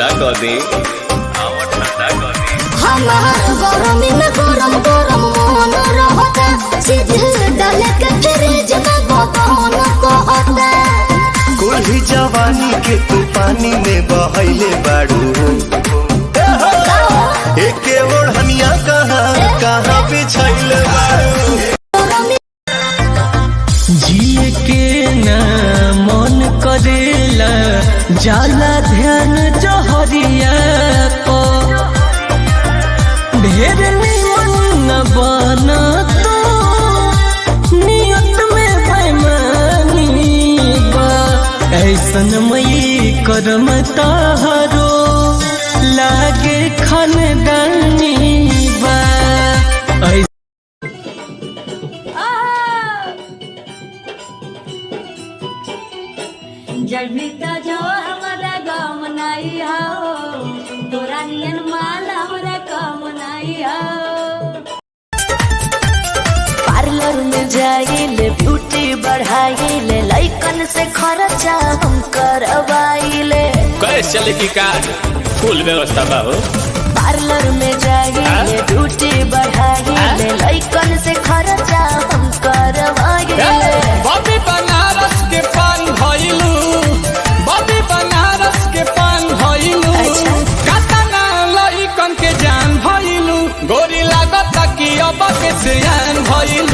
ठंडा कर दे हमार गरमी में गरम गरम मन रहता सीधे डाल के फ्रिज में बदन कहता कोल्ही जवानी के तू पानी में बहैले बाड़ू एके ओढ़निया कहाँ बिछैले बाड़ू जिए के ना मन करेला जाला ध्यान जहरिया को ढेर निमन न बना तो नियत में बेईमानी बा ऐसन मई करम तारो लागे खानदानी बा जल भीता जो हमारा गम नहीं हो तोरा नियन माल हमारा कम नहीं हो पार्लर में जाइले ब्यूटी बढ़ाइले लइकन से खर्चा हम करवाइले कैसे चले की कार फुल व्यवस्था बा हो पार्लर में जाइले ब्यूटी बढ़ाइले लइकन से खर्चा हम करवाइले बॉबी बनारस के पान भइलू बॉबी बनारस के पान भइलू कातना लइकन के जान भइलू गोरी लागत कि अब के सियान भइलू